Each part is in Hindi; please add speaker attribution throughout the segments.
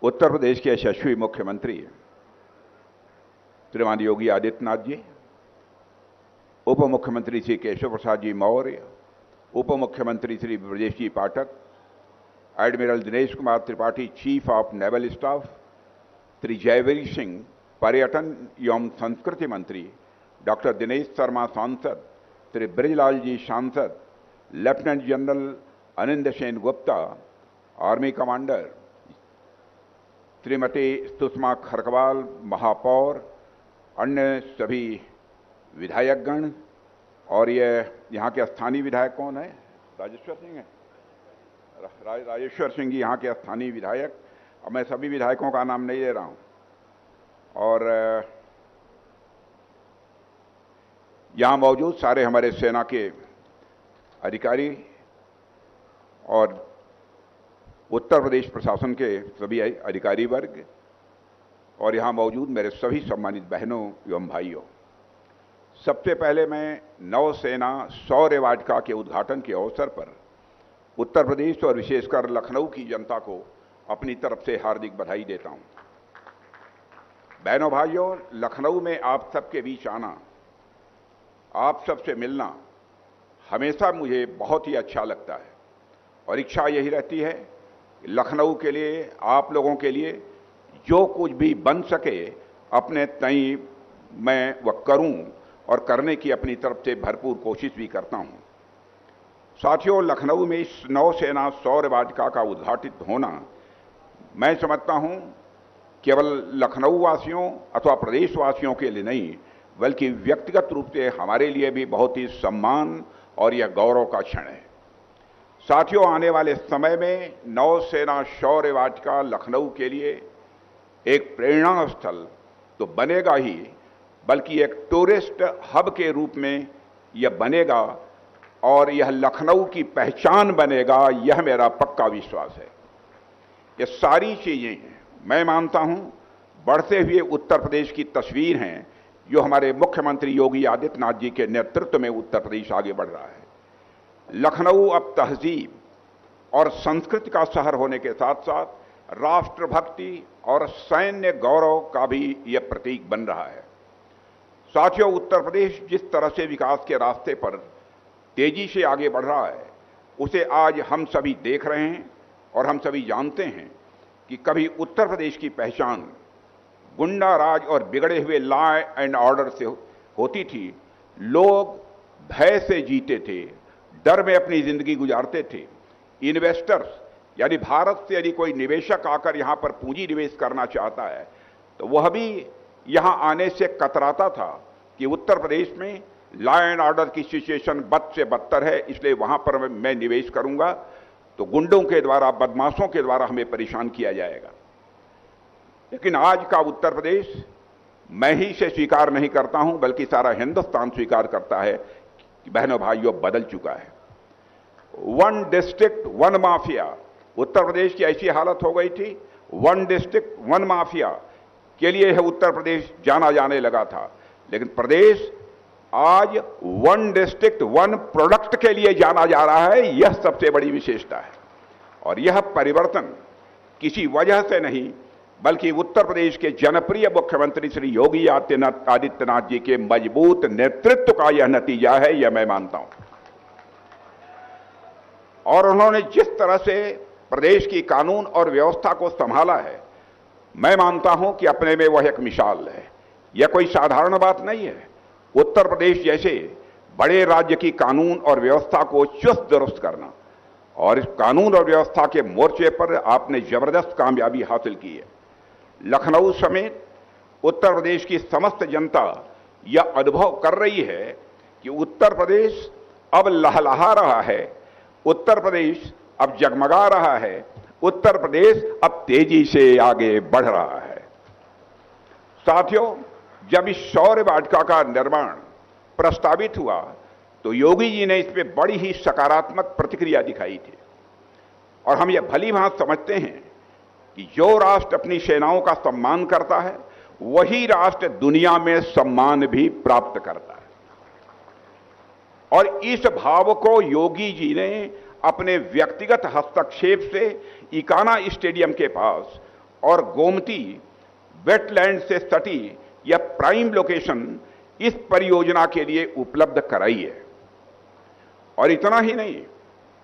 Speaker 1: उत्तर प्रदेश के यशस्वी मुख्यमंत्री श्रीमान योगी आदित्यनाथ जी, उप मुख्यमंत्री श्री केशव प्रसाद जी मौर्य, उप मुख्यमंत्री Shri Brajesh ji Pathak, admiral Dinesh Kumar Tripathi chief of naval staff, Shri Jaiveer Singh पर्यटन एवं संस्कृति मंत्री, डॉक्टर दिनेश शर्मा सांसद, श्री ब्रजलाल जी सांसद, lieutenant general Anind Sen Gupta army commander, Shrimati Sushma Kharakwal महापौर, अन्य सभी विधायकगण और ये यहाँ के स्थानीय विधायक कौन है? राजेश्वर सिंह है। राजेश्वर सिंह जी यहाँ के स्थानीय विधायक। अब मैं सभी विधायकों का नाम नहीं ले रहा हूँ। और यहाँ मौजूद सारे हमारे सेना के अधिकारी और उत्तर प्रदेश प्रशासन के सभी अधिकारी वर्ग और यहाँ मौजूद मेरे सभी सम्मानित बहनों एवं भाइयों, सबसे पहले मैं नौसेना शौर्य वाटिका के उद्घाटन के अवसर पर उत्तर प्रदेश और विशेषकर लखनऊ की जनता को अपनी तरफ से हार्दिक बधाई देता हूँ। बहनों भाइयों, लखनऊ में आप सबके बीच आना, आप सबसे मिलना हमेशा मुझे बहुत ही अच्छा लगता है और इच्छा यही रहती है कि लखनऊ के लिए, आप लोगों के लिए जो कुछ भी बन सके अपने तई मैं वह करूं और करने की अपनी तरफ से भरपूर कोशिश भी करता हूं। साथियों, लखनऊ में इस नौसेना शौर्य वाटिका का उद्घाटित होना मैं समझता हूं केवल लखनऊ वासियों अथवा प्रदेशवासियों के लिए नहीं, बल्कि व्यक्तिगत रूप से हमारे लिए भी बहुत ही सम्मान और यह गौरव का क्षण है। साथियों, आने वाले समय में नौसेना शौर्य वाटिका लखनऊ के लिए एक प्रेरणा स्थल तो बनेगा ही, बल्कि एक टूरिस्ट हब के रूप में यह बनेगा और यह लखनऊ की पहचान बनेगा, यह मेरा पक्का विश्वास है। ये सारी चीजें मैं मानता हूं बढ़ते हुए उत्तर प्रदेश की तस्वीर हैं, जो हमारे मुख्यमंत्री योगी आदित्यनाथ जी के नेतृत्व में उत्तर प्रदेश आगे बढ़ रहा है। लखनऊ अब तहजीब और संस्कृति का शहर होने के साथ साथ राष्ट्रभक्ति और सैन्य गौरव का भी यह प्रतीक बन रहा है। साथियों, उत्तर प्रदेश जिस तरह से विकास के रास्ते पर तेजी से आगे बढ़ रहा है, उसे आज हम सभी देख रहे हैं और हम सभी जानते हैं कि कभी उत्तर प्रदेश की पहचान गुंडा राज और बिगड़े हुए लॉ एंड ऑर्डर से होती थी। लोग भय से जीते थे, डर में अपनी जिंदगी गुजारते थे। इन्वेस्टर्स यानी भारत से यदि कोई निवेशक आकर यहां पर पूंजी निवेश करना चाहता है तो वह भी यहां आने से कतराता था कि उत्तर प्रदेश में लॉ एंड ऑर्डर की सिचुएशन बद से बदतर है, इसलिए वहां पर मैं निवेश करूंगा तो गुंडों के द्वारा, बदमाशों के द्वारा हमें परेशान किया जाएगा। लेकिन आज का उत्तर प्रदेश मैं ही से स्वीकार नहीं करता हूं, बल्कि सारा हिंदुस्तान स्वीकार करता है कि बहनों भाइयों बदल चुका है। One district one mafia, Uttar Pradesh की ऐसी हालत हो गई थी, वन डिस्ट्रिक्ट वन माफिया के लिए यह उत्तर प्रदेश जाना जाने लगा था। लेकिन प्रदेश आज वन डिस्ट्रिक्ट वन प्रोडक्ट के लिए जाना जा रहा है, यह सबसे बड़ी विशेषता है। और यह परिवर्तन किसी वजह से नहीं, बल्कि उत्तर प्रदेश के जनप्रिय मुख्यमंत्री श्री योगी आदित्यनाथ जी के मजबूत नेतृत्व का यह नतीजा है, यह मैं मानता हूं। और उन्होंने जिस तरह से प्रदेश की कानून और व्यवस्था को संभाला है, मैं मानता हूं कि अपने में वह एक मिसाल है। यह कोई साधारण बात नहीं है। उत्तर प्रदेश जैसे बड़े राज्य की कानून और व्यवस्था को चुस्त दुरुस्त करना, और इस कानून और व्यवस्था के मोर्चे पर आपने जबरदस्त कामयाबी हासिल की है। लखनऊ समेत उत्तर प्रदेश की समस्त जनता यह अनुभव कर रही है कि उत्तर प्रदेश अब लहलहा रहा है, उत्तर प्रदेश अब जगमगा रहा है, उत्तर प्रदेश अब तेजी से आगे बढ़ रहा है। साथियों, जब इस शौर्य वाटिका का निर्माण प्रस्तावित हुआ तो योगी जी ने इस पर बड़ी ही सकारात्मक प्रतिक्रिया दिखाई थी। और हम यह भली भांति समझते हैं कि जो राष्ट्र अपनी सेनाओं का सम्मान करता है, वही राष्ट्र दुनिया में सम्मान भी प्राप्त करता है। और इस भाव को योगी जी ने अपने व्यक्तिगत हस्तक्षेप से इकाना स्टेडियम के पास और गोमती वेटलैंड से सटी यह प्राइम लोकेशन इस परियोजना के लिए उपलब्ध कराई है। और इतना ही नहीं,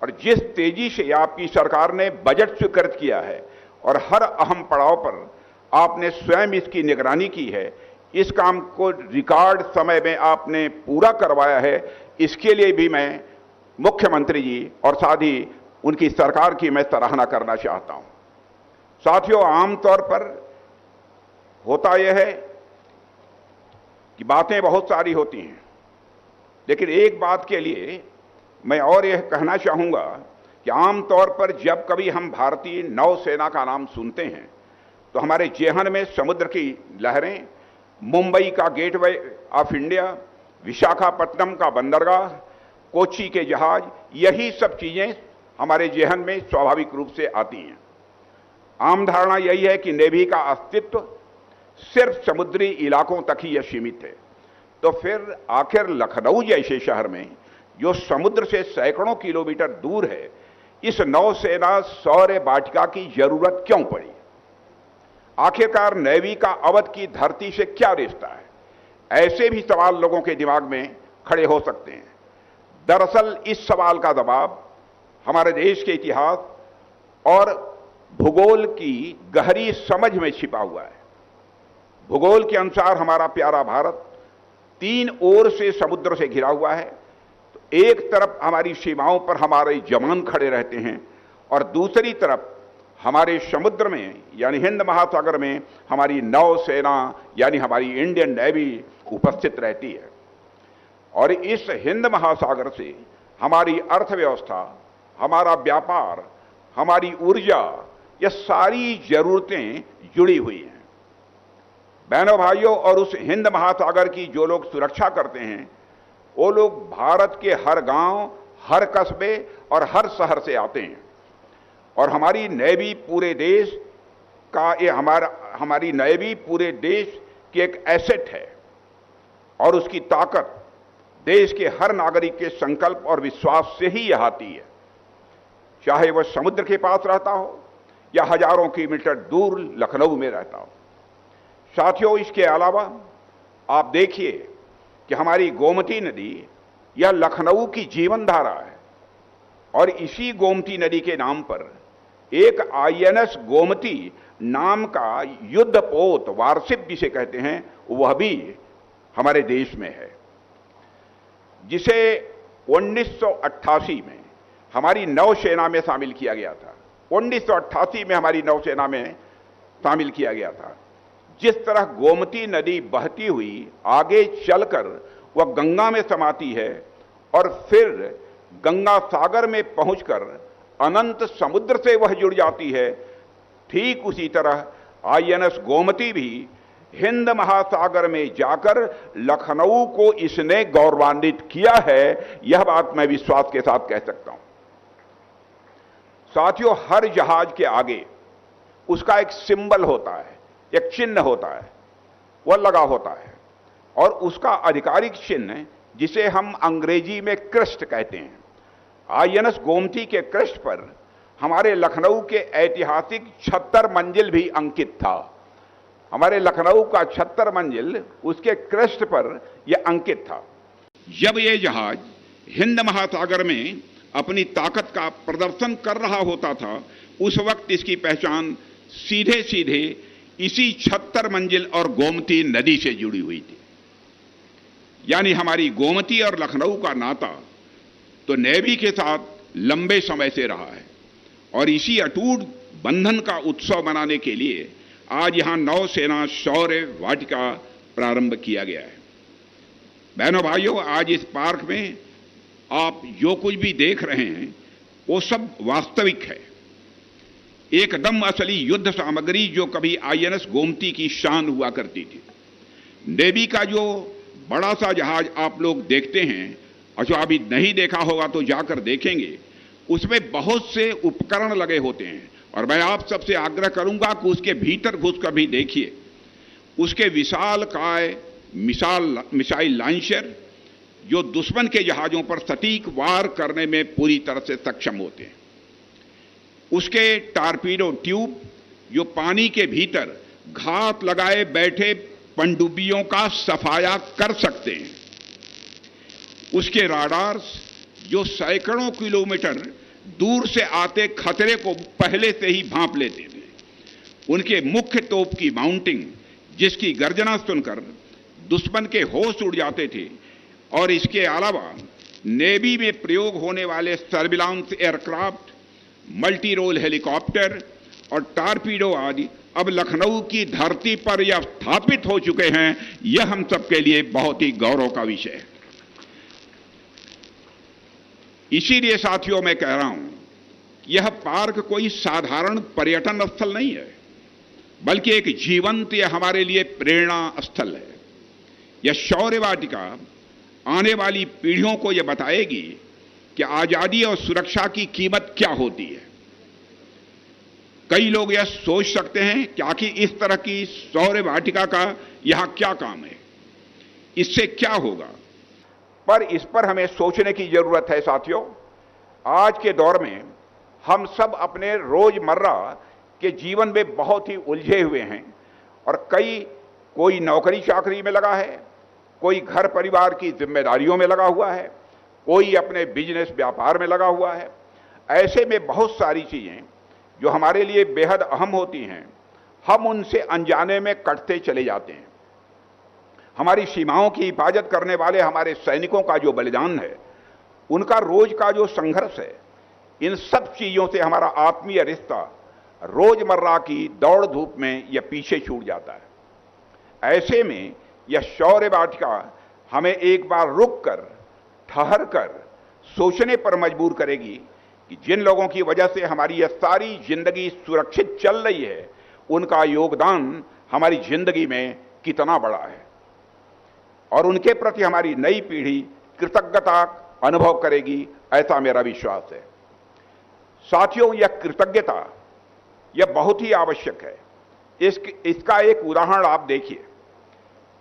Speaker 1: और जिस तेजी से आपकी सरकार ने बजट स्वीकृत किया है और हर अहम पड़ाव पर आपने स्वयं इसकी निगरानी की है, इस काम को रिकॉर्ड समय में आपने पूरा करवाया है, इसके लिए भी मैं मुख्यमंत्री जी और साथ ही उनकी सरकार की मैं सराहना करना चाहता हूं। साथियों, आमतौर पर होता यह है कि बातें बहुत सारी होती हैं, लेकिन एक बात के लिए मैं और यह कहना चाहूंगा कि आमतौर पर जब कभी हम भारतीय नौसेना का नाम सुनते हैं तो हमारे जेहन में समुद्र की लहरें, मुंबई का गेटवे ऑफ इंडिया, विशाखापट्टनम का बंदरगाह, कोच्चि के जहाज, यही सब चीजें हमारे जेहन में स्वाभाविक रूप से आती हैं। आम धारणा यही है कि नेवी का अस्तित्व सिर्फ समुद्री इलाकों तक ही यह सीमित है। तो फिर आखिर लखनऊ जैसे शहर में, जो समुद्र से सैकड़ों किलोमीटर दूर है, इस नौसेना सौर्य वाटिका की जरूरत क्यों पड़ी? आखिरकार नेवी का अवध की धरती से क्या रिश्ता है? ऐसे भी सवाल लोगों के दिमाग में खड़े हो सकते हैं। दरअसल इस सवाल का जवाब हमारे देश के इतिहास और भूगोल की गहरी समझ में छिपा हुआ है। भूगोल के अनुसार हमारा प्यारा भारत 3 ओर से समुद्र से घिरा हुआ है। तो एक तरफ हमारी सीमाओं पर हमारे जवान खड़े रहते हैं और दूसरी तरफ हमारे समुद्र में यानी हिंद महासागर में हमारी नौसेना यानी हमारी इंडियन नेवी उपस्थित रहती है। और इस हिंद महासागर से हमारी अर्थव्यवस्था, हमारा व्यापार, हमारी ऊर्जा, ये सारी जरूरतें जुड़ी हुई हैं। बहनों भाइयों, और उस हिंद महासागर की जो लोग सुरक्षा करते हैं, वो लोग भारत के हर गांव, हर कस्बे और हर शहर से आते हैं। और हमारी नेवी पूरे देश का, ये हमारी नेवी पूरे देश की एक एसेट है और उसकी ताकत देश के हर नागरिक के संकल्प और विश्वास से ही यह आती है, चाहे वह समुद्र के पास रहता हो या हजारों किलोमीटर दूर लखनऊ में रहता हो। साथियों, इसके अलावा आप देखिए कि हमारी गोमती नदी यह लखनऊ की जीवन धारा है और इसी गोमती नदी के नाम पर एक आईएनएस गोमती नाम का युद्धपोत वारशिप जिसे कहते हैं, वह भी हमारे देश में है, जिसे 1988 में हमारी नौसेना में शामिल किया गया था। 1988 में हमारी नौसेना में शामिल किया गया था। जिस तरह गोमती नदी बहती हुई आगे चलकर वह गंगा में समाती है और फिर गंगा सागर में पहुंचकर अनंत समुद्र से वह जुड़ जाती है, ठीक उसी तरह आईएनएस गोमती भी हिंद महासागर में जाकर लखनऊ को इसने गौरवान्वित किया है, यह बात मैं विश्वास के साथ कह सकता हूं। साथियों, हर जहाज के आगे उसका एक सिंबल होता है, एक चिन्ह होता है, वह लगा होता है और उसका आधिकारिक चिन्ह जिसे हम अंग्रेजी में क्रेस्ट कहते हैं। आईएनएस गोमती के क्रेस्ट पर हमारे लखनऊ के ऐतिहासिक 76 मंजिल भी अंकित था। हमारे लखनऊ का 76 मंजिल उसके क्रेस्ट पर यह अंकित था। जब यह जहाज हिंद महासागर में अपनी ताकत का प्रदर्शन कर रहा होता था, उस वक्त इसकी पहचान सीधे सीधे इसी 76 मंजिल और गोमती नदी से जुड़ी हुई थी। यानी हमारी गोमती और लखनऊ का नाता तो नेवी के साथ लंबे समय से रहा है और इसी अटूट बंधन का उत्सव मनाने के लिए आज यहां नौसेना शौर्य वाटिका प्रारंभ किया गया है। बहनों भाइयों, आज इस पार्क में आप जो कुछ भी देख रहे हैं वो सब वास्तविक है, एकदम असली युद्ध सामग्री जो कभी आईएनएस गोमती की शान हुआ करती थी। नेवी का जो बड़ा सा जहाज आप लोग देखते हैं और जो अभी नहीं देखा होगा तो जाकर देखेंगे, उसमें बहुत से उपकरण लगे होते हैं और मैं आप सबसे आग्रह करूंगा कि उसके भीतर घुसकर भी देखिए। उसके विशालकाय मिसाइल लॉन्चर जो दुश्मन के जहाजों पर सटीक वार करने में पूरी तरह से सक्षम होते हैं। उसके टारपीडो ट्यूब जो पानी के भीतर घात लगाए बैठे पनडुब्बियों का सफाया कर सकते हैं, उसके राडार्स जो सैकड़ों किलोमीटर दूर से आते खतरे को पहले से ही भांप लेते थे, उनके मुख्य तोप की माउंटिंग जिसकी गर्जना सुनकर दुश्मन के होश उड़ जाते थे, और इसके अलावा नेवी में प्रयोग होने वाले surveillance aircraft, multi role helicopter और टारपीडो आदि अब लखनऊ की धरती पर यह स्थापित हो चुके हैं। यह हम सबके लिए बहुत ही गौरव का विषय है। इसीलिए साथियों मैं कह रहा हूं, यह पार्क कोई साधारण पर्यटन स्थल नहीं है, बल्कि एक जीवंत यह हमारे लिए प्रेरणा स्थल है। यह शौर्य वाटिका आने वाली पीढ़ियों को यह बताएगी कि आजादी और सुरक्षा की कीमत क्या होती है। कई लोग यह सोच सकते हैं कि आखिर इस तरह की शौर्य वाटिका का यहां क्या काम है, इससे क्या होगा, पर इस पर हमें सोचने की जरूरत है। साथियों, आज के दौर में हम सब अपने रोजमर्रा के जीवन में बहुत ही उलझे हुए हैं, और कोई नौकरी चाकरी में लगा है, कोई घर परिवार की जिम्मेदारियों में लगा हुआ है, कोई अपने बिजनेस व्यापार में लगा हुआ है। ऐसे में बहुत सारी चीजें जो हमारे लिए बेहद अहम होती हैं, हम उनसे अनजाने में कटते चले जाते हैं। हमारी सीमाओं की हिफाजत करने वाले हमारे सैनिकों का जो बलिदान है, उनका रोज का जो संघर्ष है, इन सब चीजों से हमारा आत्मीय रिश्ता रोजमर्रा की दौड़ धूप में यह पीछे छूट जाता है। ऐसे में यह शौर्य वाटिका हमें एक बार रुक कर, ठहर कर सोचने पर मजबूर करेगी कि जिन लोगों की वजह से हमारी यह सारी जिंदगी सुरक्षित चल रही है, उनका योगदान हमारी जिंदगी में कितना बड़ा है, और उनके प्रति हमारी नई पीढ़ी कृतज्ञता अनुभव करेगी, ऐसा मेरा विश्वास है। साथियों, यह कृतज्ञता यह बहुत ही आवश्यक है। इसका एक उदाहरण आप देखिए।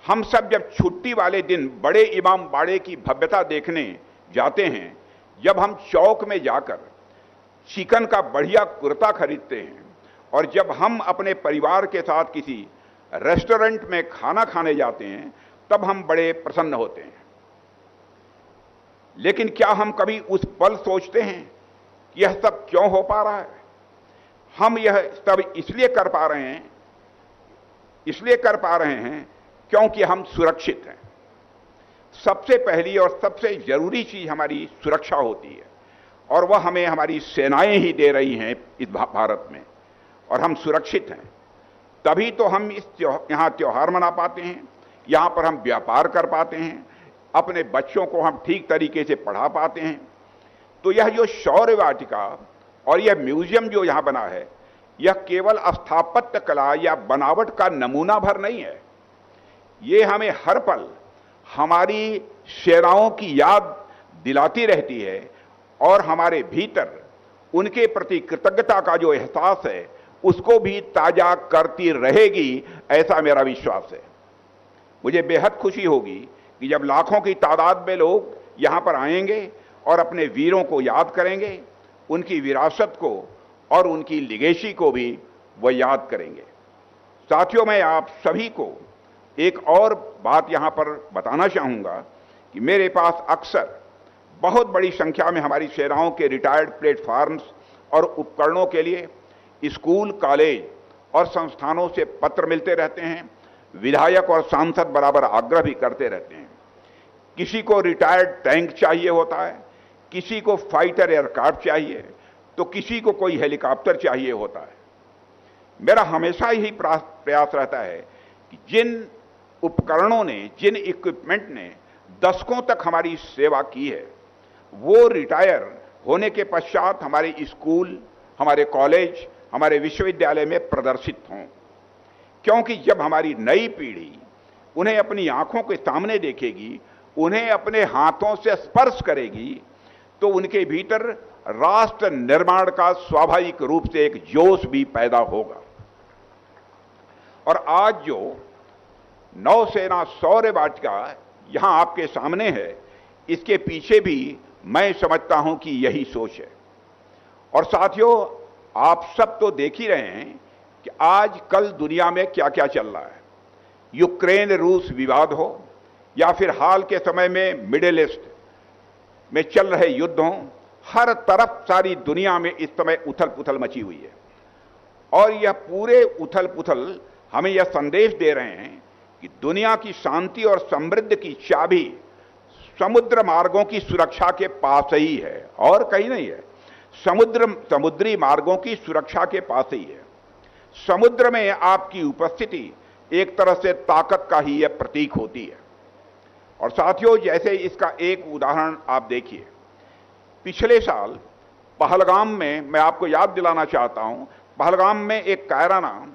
Speaker 1: हम सब जब छुट्टी वाले दिन बड़े इमाम बाड़े की भव्यता देखने जाते हैं, जब हम चौक में जाकर चिकन का बढ़िया कुर्ता खरीदते हैं, और जब हम अपने परिवार के साथ किसी रेस्टोरेंट में खाना खाने जाते हैं, तब हम बड़े प्रसन्न होते हैं। लेकिन क्या हम कभी उस पल सोचते हैं कि यह सब क्यों हो पा रहा है? हम यह सब इसलिए कर पा रहे हैं क्योंकि हम सुरक्षित हैं। सबसे पहली और सबसे जरूरी चीज हमारी सुरक्षा होती है, और वह हमें हमारी सेनाएं ही दे रही हैं इस भारत में, और हम सुरक्षित हैं। तभी तो हम यहाँ त्योहार मना पाते हैं, यहाँ पर हम व्यापार कर पाते हैं, अपने बच्चों को हम ठीक तरीके से पढ़ा पाते हैं। तो यह जो शौर्य वाटिका और यह म्यूजियम जो यहाँ बना है, यह केवल स्थापत्य कला या बनावट का नमूना भर नहीं है। ये हमें हर पल हमारी सेनाओं की याद दिलाती रहती है, और हमारे भीतर उनके प्रति कृतज्ञता का जो एहसास है, उसको भी ताजा करती रहेगी, ऐसा मेरा विश्वास है। मुझे बेहद खुशी होगी कि जब लाखों की तादाद में लोग यहाँ पर आएंगे और अपने वीरों को याद करेंगे, उनकी विरासत को और उनकी लिगेसी को भी वह याद करेंगे। साथियों, मैं आप सभी को एक और बात यहाँ पर बताना चाहूँगा कि मेरे पास अक्सर बहुत बड़ी संख्या में हमारी सेनाओं के रिटायर्ड प्लेटफार्म्स और उपकरणों के लिए स्कूल, कॉलेज और संस्थानों से पत्र मिलते रहते हैं। विधायक और सांसद बराबर आग्रह भी करते रहते हैं। किसी को रिटायर्ड टैंक चाहिए होता है, किसी को फाइटर एयरक्राफ्ट चाहिए, तो किसी को कोई हेलीकॉप्टर चाहिए होता है। मेरा हमेशा यही प्रयास रहता है कि जिन उपकरणों ने, जिन इक्विपमेंट ने दशकों तक हमारी सेवा की है, वो रिटायर होने के पश्चात हमारे स्कूल, हमारे कॉलेज, हमारे विश्वविद्यालय में प्रदर्शित हों। क्योंकि जब हमारी नई पीढ़ी उन्हें अपनी आंखों के सामने देखेगी, उन्हें अपने हाथों से स्पर्श करेगी, तो उनके भीतर राष्ट्र निर्माण का स्वाभाविक रूप से एक जोश भी पैदा होगा। और आज जो नौसेना शौर्य वाटिका यहां आपके सामने है, इसके पीछे भी मैं समझता हूं कि यही सोच है। और साथियों, आप सब तो देख ही रहे हैं कि आज कल दुनिया में क्या क्या चल रहा है। यूक्रेन रूस विवाद हो या फिर हाल के समय में मिडिल ईस्ट में चल रहे युद्ध हों, हर तरफ सारी दुनिया में इस समय उथल पुथल मची हुई है। और यह पूरे उथल पुथल हमें यह संदेश दे रहे हैं कि दुनिया की शांति और समृद्धि की चाबी समुद्र मार्गों की सुरक्षा के पास ही है और कहीं नहीं है। समुद्री मार्गों की सुरक्षा के पास ही है। समुद्र में आपकी उपस्थिति एक तरह से ताकत का ही यह प्रतीक होती है। और साथियों, जैसे इसका एक उदाहरण आप देखिए, पिछले साल पहलगाम में, मैं आपको याद दिलाना चाहता हूं, पहलगाम में एक कायराना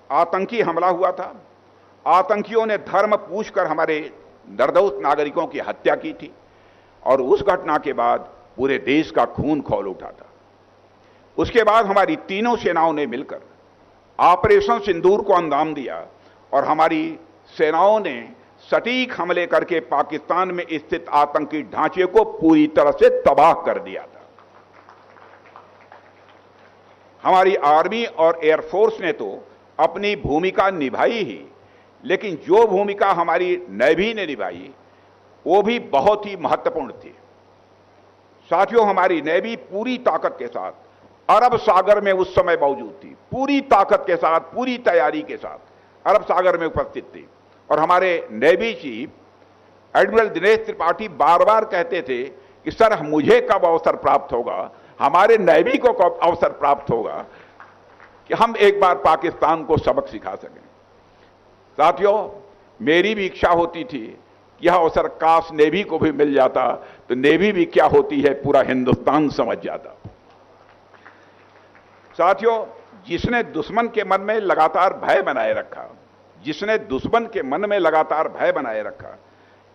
Speaker 1: आतंकी हमला हुआ था। आतंकियों ने धर्म पूछकर हमारे निर्दोष नागरिकों की हत्या की थी और उस घटना के बाद पूरे देश का खून खौल उठा था। उसके बाद हमारी तीनों सेनाओं ने मिलकर ऑपरेशन सिंदूर को अंजाम दिया और हमारी सेनाओं ने सटीक हमले करके पाकिस्तान में स्थित आतंकी ढांचे को पूरी तरह से तबाह कर दिया था। हमारी आर्मी और एयरफोर्स ने तो अपनी भूमिका निभाई ही, लेकिन जो भूमिका हमारी नेवी ने निभाई वो भी बहुत ही महत्वपूर्ण थी। साथियों, हमारी नेवी पूरी ताकत के साथ अरब सागर में उस समय मौजूद थी, पूरी ताकत के साथ, पूरी तैयारी के साथ अरब सागर में उपस्थित थी। और हमारे navy chief admiral Dinesh Tripathi बार बार कहते थे कि सर, मुझे कब अवसर प्राप्त होगा, हमारे नेवी को कब अवसर प्राप्त होगा कि हम एक बार पाकिस्तान को सबक सिखा सकें। साथियों, मेरी भी इच्छा होती थी यह अवसर काश नेवी को भी मिल जाता तो नेवी भी क्या होती है पूरा हिंदुस्तान समझ जाता। साथियों, जिसने दुश्मन के मन में लगातार भय बनाए रखा, जिसने दुश्मन के मन में लगातार भय बनाए रखा,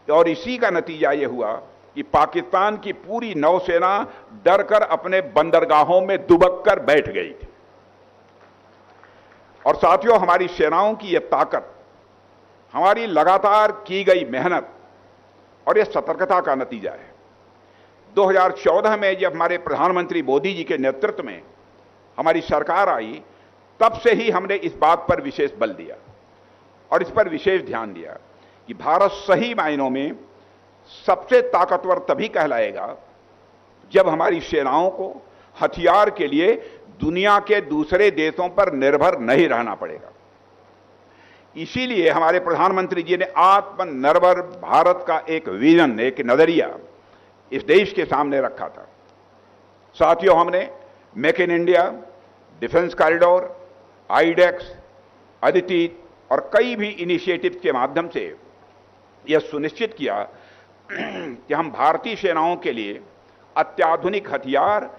Speaker 1: और इसी का नतीजा यह हुआ कि पाकिस्तान की पूरी नौसेना डरकर अपने बंदरगाहों में दुबक कर बैठ गई थी। और साथियों, हमारी सेनाओं की यह ताकत, हमारी लगातार की गई मेहनत और यह सतर्कता का नतीजा है। 2014 में जब हमारे प्रधानमंत्री मोदी जी के नेतृत्व में हमारी सरकार आई, तब से ही हमने इस बात पर विशेष बल दिया और इस पर विशेष ध्यान दिया कि भारत सही मायनों में सबसे ताकतवर तभी कहलाएगा जब हमारी सेनाओं को हथियार के लिए दुनिया के दूसरे देशों पर निर्भर नहीं रहना पड़ेगा। इसीलिए हमारे प्रधानमंत्री जी ने आत्मनिर्भर भारत का एक विजन, एक नजरिया इस देश के सामने रखा था। साथियों, हमने make in India, defence corridor, iDEX, Aditi और कई भी इनिशिएटिव के माध्यम से यह सुनिश्चित किया कि हम भारतीय सेनाओं के लिए अत्याधुनिक हथियार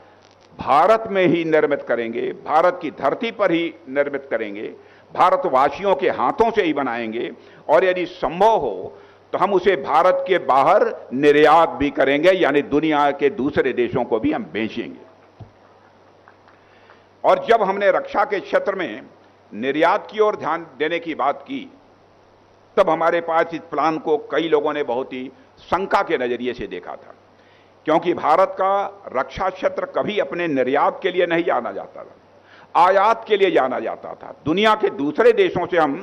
Speaker 1: भारत में ही निर्मित करेंगे, भारत की धरती पर ही निर्मित करेंगे, भारतवासियों के हाथों से ही बनाएंगे और यदि संभव हो तो हम उसे भारत के बाहर निर्यात भी करेंगे, यानी दुनिया के दूसरे देशों को भी हम बेचेंगे। और जब हमने रक्षा के क्षेत्र में निर्यात की ओर ध्यान देने की बात की, तब हमारे पास इस प्लान को कई लोगों ने बहुत ही शंका के नजरिए से देखा था, क्योंकि भारत का रक्षा क्षेत्र कभी अपने निर्यात के लिए नहीं जाना जाता था, आयात के लिए जाना जाता था। दुनिया के दूसरे देशों से हम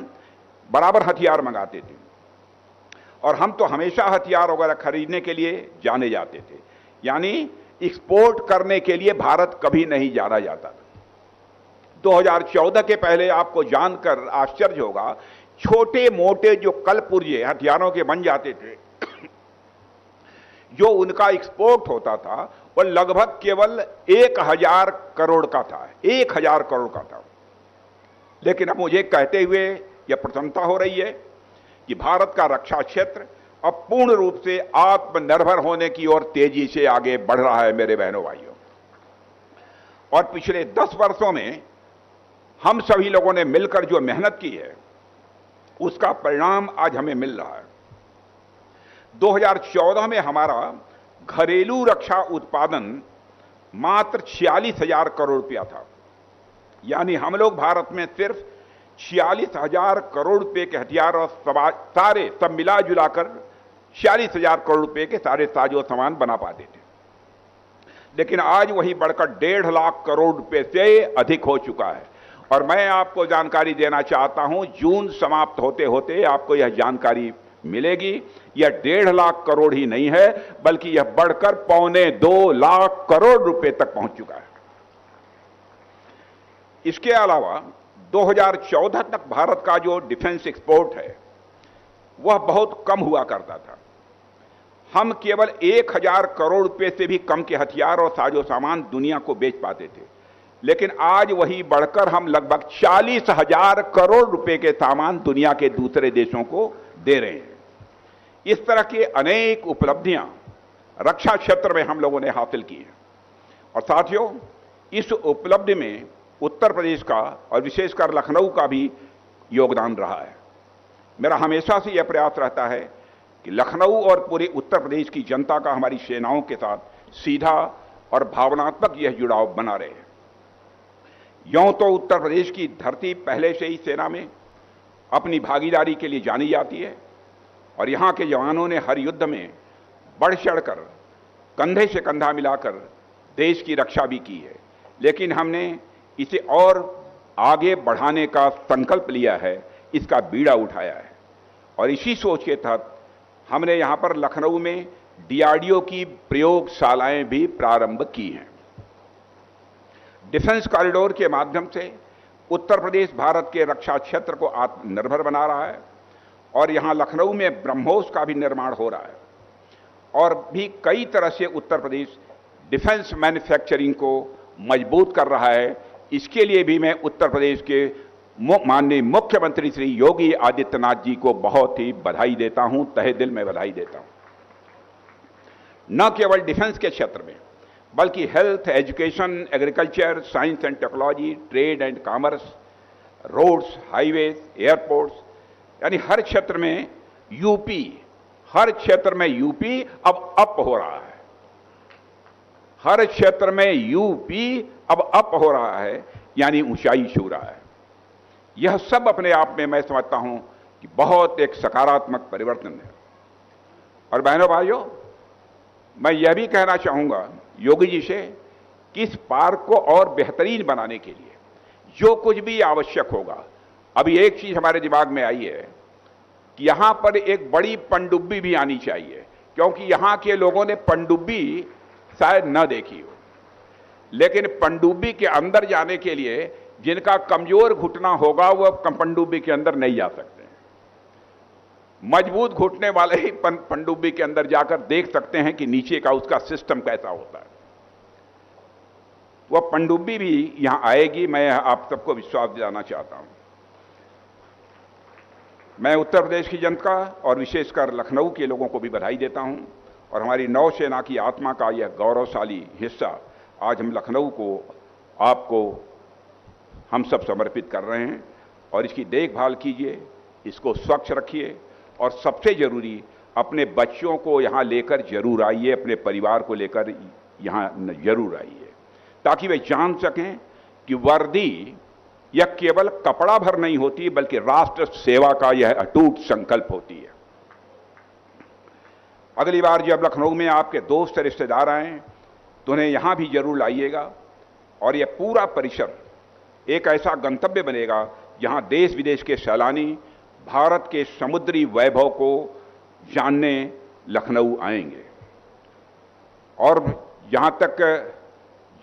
Speaker 1: बराबर हथियार मंगाते थे और हम तो हमेशा हथियार वगैरह खरीदने के लिए जाने जाते थे, यानी एक्सपोर्ट करने के लिए भारत कभी नहीं जाना जाता था। 2014 के पहले आपको जानकर आश्चर्य होगा, छोटे मोटे जो कलपुर्जे हथियारों के बन जाते थे, जो उनका एक्सपोर्ट होता था वो लगभग केवल 1000 करोड़ का था, 1000 करोड़ का था। लेकिन अब मुझे कहते हुए यह प्रसन्नता हो रही है कि भारत का रक्षा क्षेत्र अब पूर्ण रूप से आत्मनिर्भर होने की ओर तेजी से आगे बढ़ रहा है मेरे बहनों भाइयों। और पिछले 10 वर्षों में हम सभी लोगों ने मिलकर जो मेहनत की है उसका परिणाम आज हमें मिल रहा है। 2014 में हमारा घरेलू रक्षा उत्पादन मात्र 46,000 करोड़ रुपया था, यानी हम लोग भारत में सिर्फ 46,000 करोड़ रुपए के हथियार और सारे सब मिला जुलाकर 46,000 करोड़ रुपए के सारे साजो सामान बना पाते थे। लेकिन आज वही बढ़कर 1.5 लाख करोड़ रुपए से अधिक हो चुका है और मैं आपको जानकारी देना चाहता हूं, जून समाप्त होते होते आपको यह जानकारी मिलेगी। यह 1.5 लाख करोड़ ही नहीं है, बल्कि यह बढ़कर 1.25 लाख करोड़ रुपए तक पहुंच चुका है। इसके अलावा 2014 तक भारत का जो डिफेंस एक्सपोर्ट है वह बहुत कम हुआ करता था। हम केवल 1000 करोड़ रुपए से भी कम के हथियार और साजो सामान दुनिया को बेच पाते थे, लेकिन आज वही बढ़कर हम लगभग 40,000 करोड़ रुपए के सामान दुनिया के दूसरे देशों को दे रहे हैं। इस तरह की अनेक उपलब्धियां रक्षा क्षेत्र में हम लोगों ने हासिल की हैं। और साथियों, इस उपलब्धि में उत्तर प्रदेश का और विशेषकर लखनऊ का भी योगदान रहा है। मेरा हमेशा से यह प्रयास रहता है कि लखनऊ और पूरे उत्तर प्रदेश की जनता का हमारी सेनाओं के साथ सीधा और भावनात्मक यह जुड़ाव बना रहे। यूं तो उत्तर प्रदेश की धरती पहले से ही सेना में अपनी भागीदारी के लिए जानी जाती है और यहां के जवानों ने हर युद्ध में बढ़ चढ़कर कंधे से कंधा मिलाकर देश की रक्षा भी की है, लेकिन हमने इसे और आगे बढ़ाने का संकल्प लिया है, इसका बीड़ा उठाया है। और इसी सोच के तहत हमने यहां पर लखनऊ में डीआरडीओ की प्रयोगशालाएं भी प्रारंभ की हैं। डिफेंस कॉरिडोर के माध्यम से उत्तर प्रदेश भारत के रक्षा क्षेत्र को आत्मनिर्भर बना रहा है और यहां लखनऊ में ब्रह्मोस का भी निर्माण हो रहा है और भी कई तरह से उत्तर प्रदेश डिफेंस मैन्युफैक्चरिंग को मजबूत कर रहा है। इसके लिए भी मैं उत्तर प्रदेश के माननीय मुख्यमंत्री श्री योगी आदित्यनाथ जी को बहुत ही बधाई देता हूं, तहे दिल में बधाई देता हूं। न केवल डिफेंस के क्षेत्र में बल्कि health, education, agriculture, science and technology, trade and commerce, roads, highways, airports, यानी हर क्षेत्र में यूपी, हर क्षेत्र में यूपी अब अप हो रहा है। हर क्षेत्र में यूपी अब अप हो रहा है, यानी ऊंचाई छू रहा है। यह सब अपने आप में मैं समझता हूं कि बहुत एक सकारात्मक परिवर्तन है। और बहनों भाइयों, मैं यह भी कहना चाहूंगा योगी जी से कि इस पार्क को और बेहतरीन बनाने के लिए जो कुछ भी आवश्यक होगा, अभी एक चीज हमारे दिमाग में आई है कि यहां पर एक बड़ी पनडुब्बी भी आनी चाहिए, क्योंकि यहां के लोगों ने पनडुब्बी शायद न देखी हो, लेकिन पनडुब्बी के अंदर जाने के लिए जिनका कमजोर घुटना होगा वह पनडुब्बी के अंदर नहीं जा सकते। मजबूत घुटने वाले ही पनडुब्बी के अंदर जाकर देख सकते हैं कि नीचे का उसका सिस्टम कैसा होता है। वह पनडुब्बी भी यहां आएगी, मैं आप सबको विश्वास दिलाना चाहता हूं। मैं उत्तर प्रदेश की जनता और विशेषकर लखनऊ के लोगों को भी बधाई देता हूं और हमारी नौसेना की आत्मा का यह गौरवशाली हिस्सा आज हम लखनऊ को आपको हम सब समर्पित कर रहे हैं। और इसकी देखभाल कीजिए, इसको स्वच्छ रखिए और सबसे जरूरी अपने बच्चों को यहां लेकर जरूर आइए, अपने परिवार को लेकर यहां जरूर आइए, ताकि वे जान सकें कि वर्दी यह केवल कपड़ा भर नहीं होती बल्कि राष्ट्र सेवा का यह अटूट संकल्प होती है। अगली बार जब लखनऊ में आपके दोस्त रिश्तेदार आए तो उन्हें यहां भी जरूर लाइएगा और यह पूरा परिसर एक ऐसा गंतव्य बनेगा जहां देश विदेश के सैलानी भारत के समुद्री वैभव को जानने लखनऊ आएंगे। और यहां तक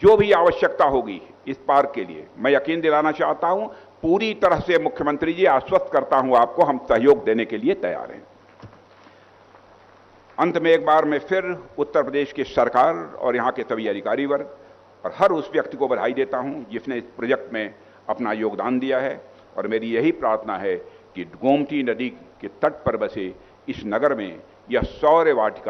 Speaker 1: जो भी आवश्यकता होगी इस पार्क के लिए, मैं यकीन दिलाना चाहता हूं, पूरी तरह से मुख्यमंत्री जी आश्वस्त करता हूं आपको, हम सहयोग देने के लिए तैयार हैं। अंत में एक बार मैं फिर उत्तर प्रदेश की सरकार और यहां के सभी अधिकारी वर्ग और हर उस व्यक्ति को बधाई देता हूं जिसने इस प्रोजेक्ट में अपना योगदान दिया है। और मेरी यही प्रार्थना है कि गोमती नदी के तट पर बसे इस नगर में यह सौर्य वाटिका